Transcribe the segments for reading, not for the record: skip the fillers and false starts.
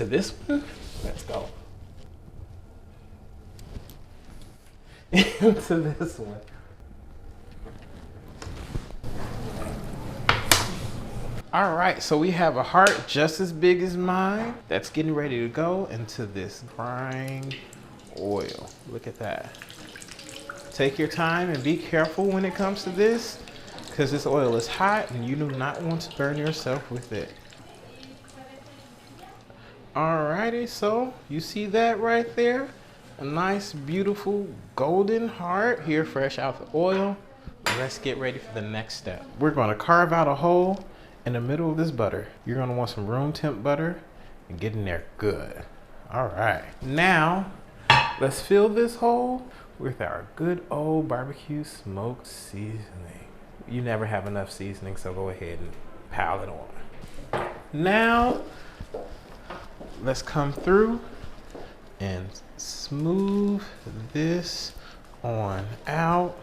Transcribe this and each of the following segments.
to this one. Let's go. Into this one. All right, so we have a heart just as big as mine that's getting ready to go into this frying oil. Look at that. Take your time and be careful when it comes to this, because this oil is hot and you do not want to burn yourself with it. Alrighty, so you see that right there? A nice, beautiful golden heart here fresh out the oil. Let's get ready for the next step. We're gonna carve out a hole in the middle of this butter. You're gonna want some room temp butter and get in there good. All right, now let's fill this hole with our good old barbecue smoked seasoning. You never have enough seasoning, so go ahead and pile it on. Now, let's come through and smooth this on out.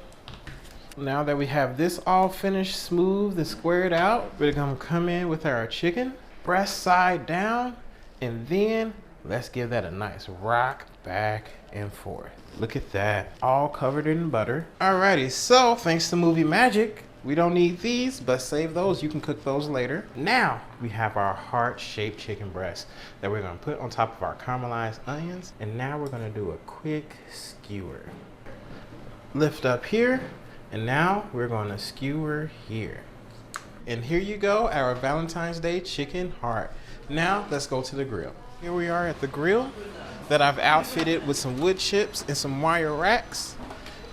Now that we have this all finished, smooth and squared out, we're gonna come in with our chicken, breast side down, and then let's give that a nice rock back and forth. Look at that, all covered in butter. Alrighty, so thanks to movie magic, we don't need these, but save those. You can cook those later. Now we have our heart-shaped chicken breast that we're gonna put on top of our caramelized onions. And now we're gonna do a quick skewer. Lift up here, and now we're gonna skewer here. And here you go, our Valentine's Day chicken heart. Now let's go to the grill. Here we are at the grill that I've outfitted with some wood chips and some wire racks.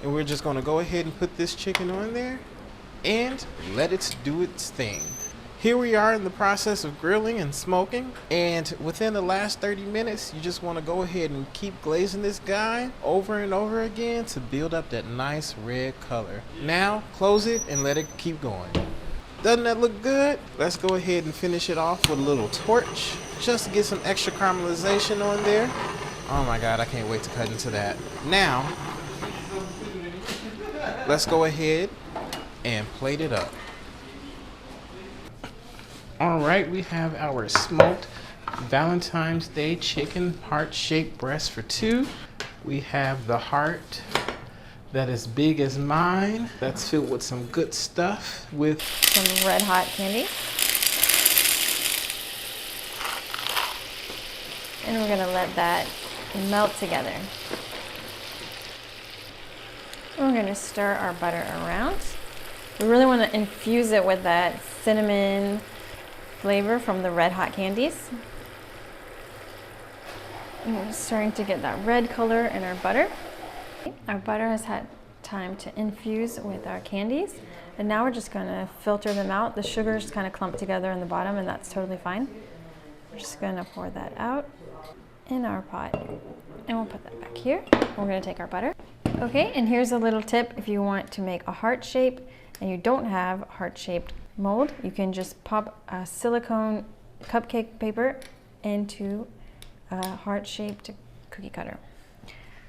And we're just gonna go ahead and put this chicken on there and let it do its thing. Here we are in the process of grilling and smoking, and within the last 30 minutes, you just want to go ahead and keep glazing this guy over and over again to build up that nice red color. Now, close it and let it keep going. Doesn't that look good? Let's go ahead and finish it off with a little torch, just to get some extra caramelization on there. Oh my God, I can't wait to cut into that. Now, let's go ahead and plate it up. All right, we have our smoked Valentine's Day chicken heart-shaped breast for two. We have the heart that is big as mine. That's filled with some good stuff with some red hot candy. And we're gonna let that melt together. We're gonna stir our butter around. We really want to infuse it with that cinnamon flavor from the red hot candies. And we're starting to get that red color in our butter. Our butter has had time to infuse with our candies, and now we're just going to filter them out. The sugars kind of clump together in the bottom, and that's totally fine. We're just going to pour that out in our pot, and we'll put that back here. We're going to take our butter. Okay, and here's a little tip. If you want to make a heart shape and you don't have heart-shaped mold, you can just pop a silicone cupcake paper into a heart-shaped cookie cutter.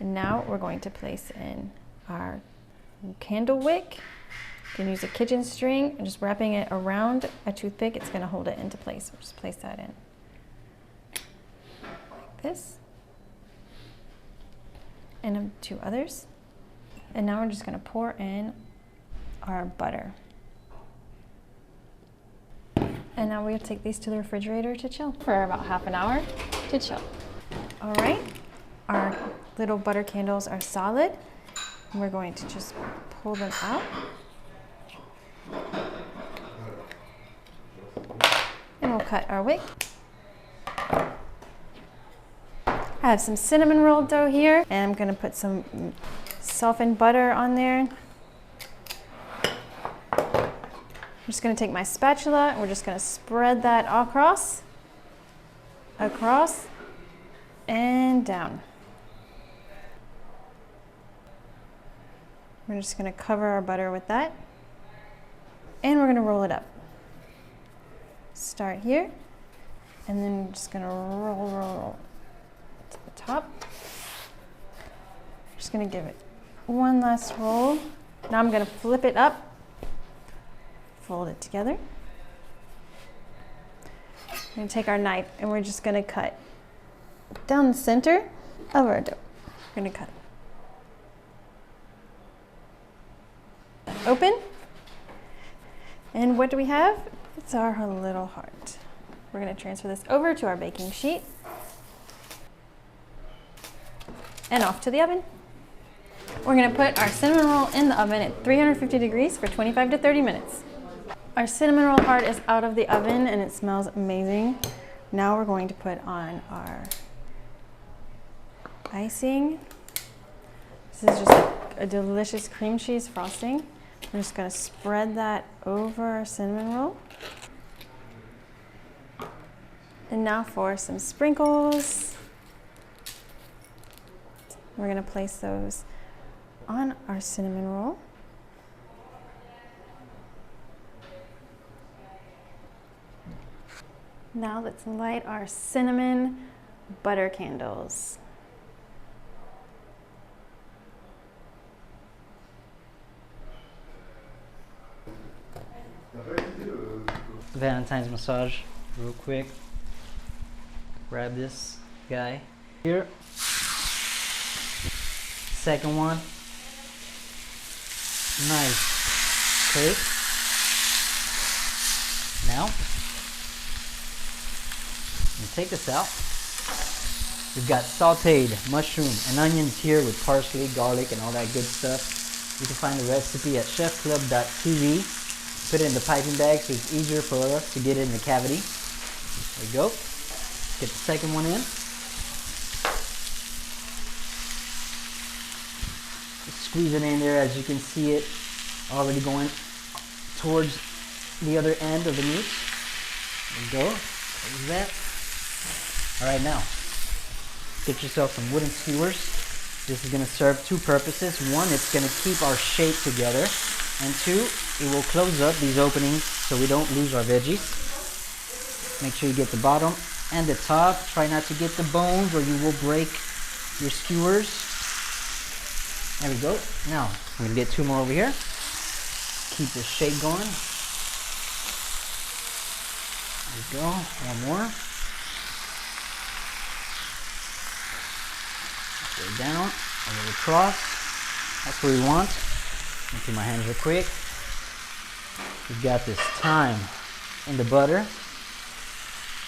And now we're going to place in our candle wick. You can use a kitchen string and just wrapping it around a toothpick, it's going to hold it into place. We'll just place that in like this. And two others. And now we're just going to pour in our butter. And now we'll take these to the refrigerator to chill for about half an hour to chill. All right, our little butter candles are solid. And we're going to just pull them out. And we'll cut our wick. I have some cinnamon roll dough here, and I'm gonna put some softened butter on there. I'm just going to take my spatula and we're just going to spread that across, and down. We're just going to cover our butter with that, and we're going to roll it up. Start here, and then we're just going to roll to the top. Just going to give it one last roll. Now I'm going to flip it up. Fold it together. We're going to take our knife and we're just going to cut down the center of our dough. We're gonna cut it open. And what do we have? It's our little heart. We're gonna transfer this over to our baking sheet and off to the oven. We're gonna put our cinnamon roll in the oven at 350 degrees for 25 to 30 minutes. Our cinnamon roll heart is out of the oven and it smells amazing. Now we're going to put on our icing. This is just a delicious cream cheese frosting. We're just gonna spread that over our cinnamon roll. And now for some sprinkles. We're gonna place those on our cinnamon roll. Now let's light our cinnamon butter candles. Valentine's massage, real quick. Grab this guy here. Second one. Nice. Okay. Now, you take this out. We've got sauteed mushroom and onions here with parsley, garlic, and all that good stuff. You can find the recipe at chefclub.tv. Put it in the piping bag so it's easier for us to get it in the cavity. There we go. Get the second one in. Just squeeze it in there. As you can see it already going towards the other end of the meat. There we go. There's that. Alright, now get yourself some wooden skewers. This is going to serve two purposes. One, it's going to keep our shape together. And two, it will close up these openings so we don't lose our veggies. Make sure you get the bottom and the top. Try not to get the bones or you will break your skewers. There we go. Now, I'm going to get two more over here. Keep the shape going. There we go. One more. Go down, a little cross. That's what we want. Let me clean my hands real quick. We've got this thyme in the butter.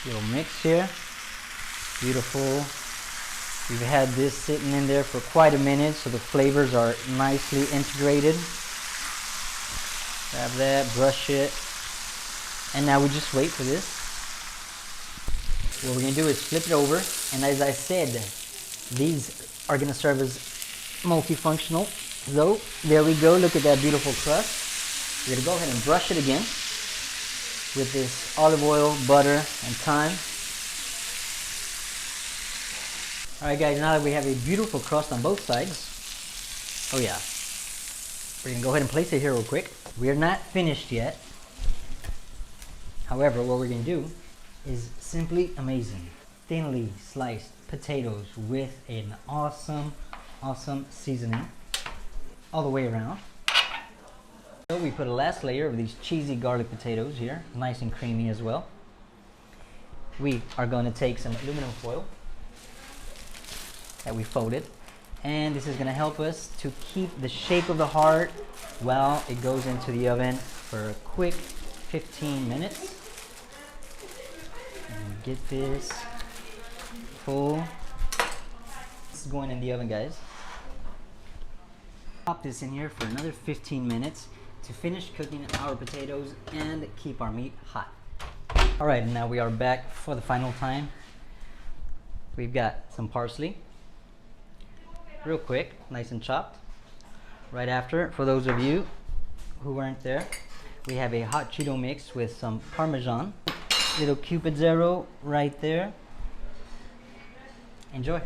Little mix here. Beautiful. We've had this sitting in there for quite a minute, so the flavors are nicely integrated. Grab that, brush it, and now we just wait for this. What we're going to do is flip it over, and as I said, these are going to serve as multifunctional. So there we go, look at that beautiful crust. We're going to go ahead and brush it again with this olive oil, butter, and thyme. Alright guys, now that we have a beautiful crust on both sides, oh yeah, we're going to go ahead and place it here real quick. We are not finished yet. However, what we're going to do is simply amazing. Thinly sliced potatoes with an awesome seasoning all the way around. So we put a last layer of these cheesy garlic potatoes here, nice and creamy as well. We are going to take some aluminum foil that we folded, and this is going to help us to keep the shape of the heart while it goes into the oven for a quick 15 minutes. And get this full. This is going in the oven, guys. Pop this in here for another 15 minutes to finish cooking our potatoes and keep our meat hot. Alright, now we are back for the final time. We've got some parsley, real quick, nice and chopped. Right after, for those of you who weren't there, we have a hot Cheeto mix with some Parmesan. Little Cupid Zero right there. Enjoy.